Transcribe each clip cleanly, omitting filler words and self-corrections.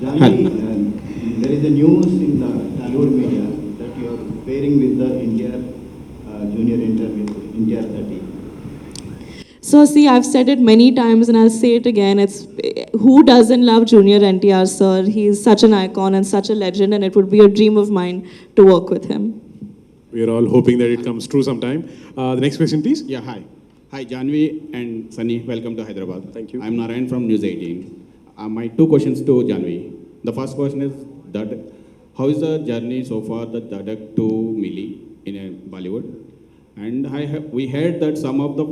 Janhvi, there is a news in the Hollywood media that you are pairing with the NTR, junior NTR with NTR 30. So see, I've said it many times and I'll say it again. It's who doesn't love Junior NTR, sir? He's such an icon and such a legend, and it would be a dream of mine to work with him. We are all hoping that it comes true sometime. The next question, please. Yeah, hi. Hi, Janhvi and Sunny. Welcome to Hyderabad. Thank you. I'm Narayan from News 18. My two questions to Janhvi. The first question is that how is the journey so far, the Dadak to Mili in Bollywood? And we heard that some of the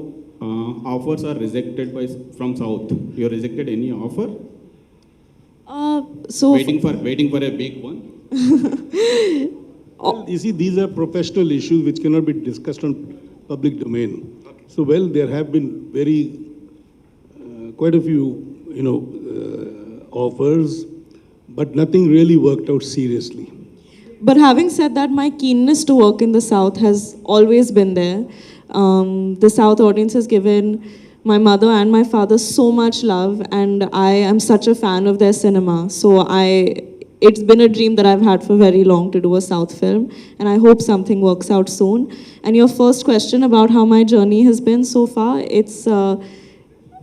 offers are rejected from South. You rejected any offer? Waiting for a big one. Well, you see, these are professional issues which cannot be discussed on public domain. Okay. So, well, there have been quite a few, offers, but nothing really worked out seriously. But having said that, my keenness to work in the South has always been there. The South audience has given my mother and my father so much love, and I am such a fan of their cinema. So it's been a dream that I've had for very long to do a South film, and I hope something works out soon. And your first question about how my journey has been so far,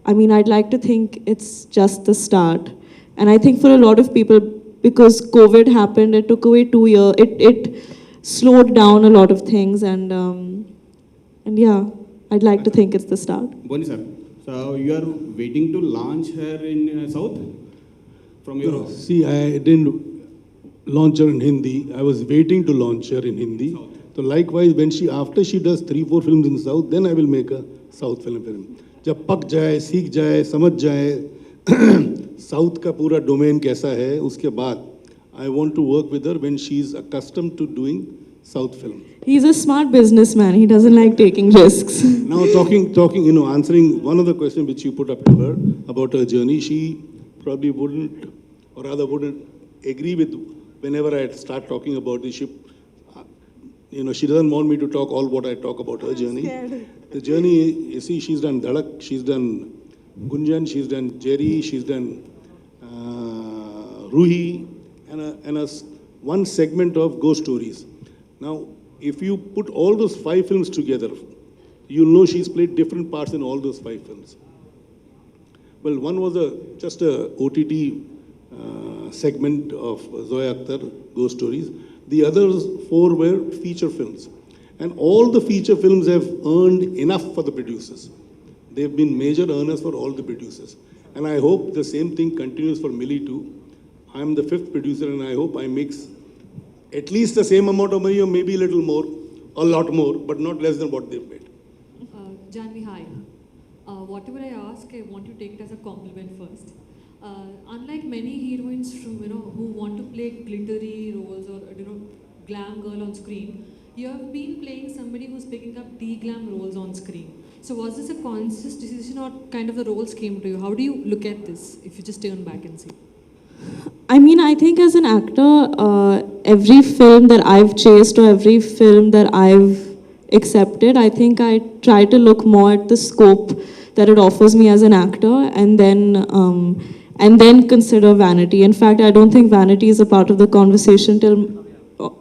I'd like to think it's just the start. And I think for a lot of people, because COVID happened, it took away 2 years, it slowed down a lot of things, and yeah, I'd like to think it's the start. Boni sir, so you are waiting to launch her in South? From your No, see, I didn't launch her in Hindi. I was waiting to launch her in Hindi. South. So likewise, after she does 3-4 films in South, then I will make a South film. जब पक जाए, सीख जाए, समझ जाए South का पूरा domain कैसा है, उसके बाद I want to work with her when she is accustomed to doing South film. He's a smart businessman. He doesn't like taking risks. Now talking, answering one of the questions which you put up to her about her journey, she probably wouldn't agree with whenever I start talking about the ship. She doesn't want me to talk all what I talk about her journey. The journey, you see, she's done Dhadak, she's done Gunjan, she's done Jerry, she's done Ruhi, and one segment of ghost stories. Now, if you put all those 5 films together, you'll know she's played different parts in all those 5 films. Well, one was just a OTT segment of Zoya Akhtar, Ghost Stories. The others 4 were feature films. And all the feature films have earned enough for the producers. They've been major earners for all the producers. And I hope the same thing continues for Mili too. I'm the 5th producer, and I hope I mix at least the same amount of money, or maybe a little more, a lot more, but not less than what they've made. Janhvi, hi. Whatever I ask, I want to take it as a compliment first. Unlike many heroines from who want to play glittery roles or glam girl on screen, you have been playing somebody who's picking up de-glam roles on screen. So was this a conscious decision, or kind of the roles came to you? How do you look at this if you just turn back and see? I think as an actor, every film that I've chased or every film that I've accepted, I think I try to look more at the scope that it offers me as an actor, and then consider vanity. In fact, I don't think vanity is a part of the conversation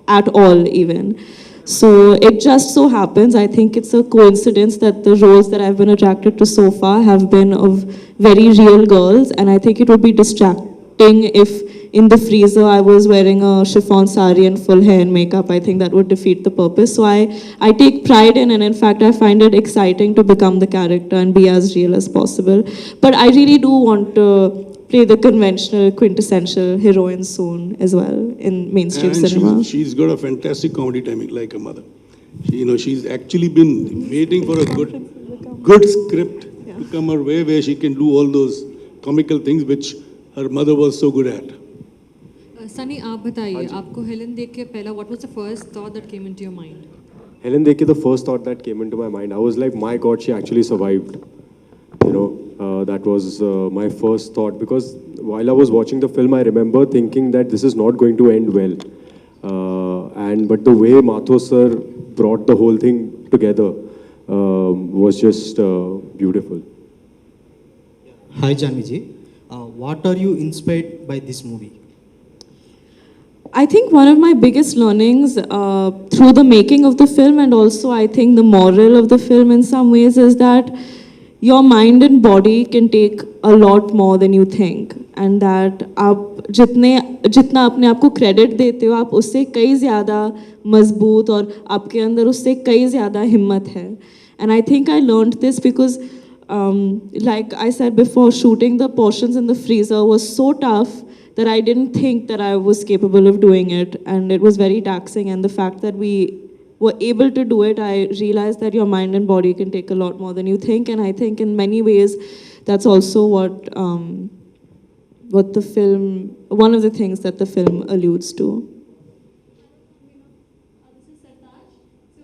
at all even. So it just so happens, I think it's a coincidence that the roles that I've been attracted to so far have been of very real girls, and I think it would be distracting if in the freezer I was wearing a chiffon sari and full hair and makeup. I think that would defeat the purpose. So I take pride in, and in fact I find it exciting to become the character and be as real as possible. But I really do want to play the conventional, quintessential heroine soon as well in mainstream cinema. She's got a fantastic comedy timing, like her mother. She's actually been waiting for a good script to come her way, where she can do all those comical things which her mother was so good at. Sunny, आप बताइए, आपको Helen देख के पहला, what was the first thought that came into your mind? Helen Dekhe, the first thought that came into my mind, I was like, my God, she actually survived. That was my first thought, because while I was watching the film, I remember thinking that this is not going to end well. But the way Matho sir brought the whole thing together was just beautiful. Hi Janhvi ji, what are you inspired by this movie? I think one of my biggest learnings through the making of the film, and also I think the moral of the film in some ways, is that your mind and body can take a lot more than you think, and that आप जितना अपने आप को credit देते हो, आप उससे कई ज़्यादा मजबूत और आपके अंदर उससे कई ज़्यादा हिम्मत है. And I think I learned this because like I said before, shooting the portions in the freezer was so tough that I didn't think that I was capable of doing it, and it was very taxing. And the fact that we were able to do it, I realized that your mind and body can take a lot more than you think. And I think in many ways, that's also what the film, one of the things that the film alludes to.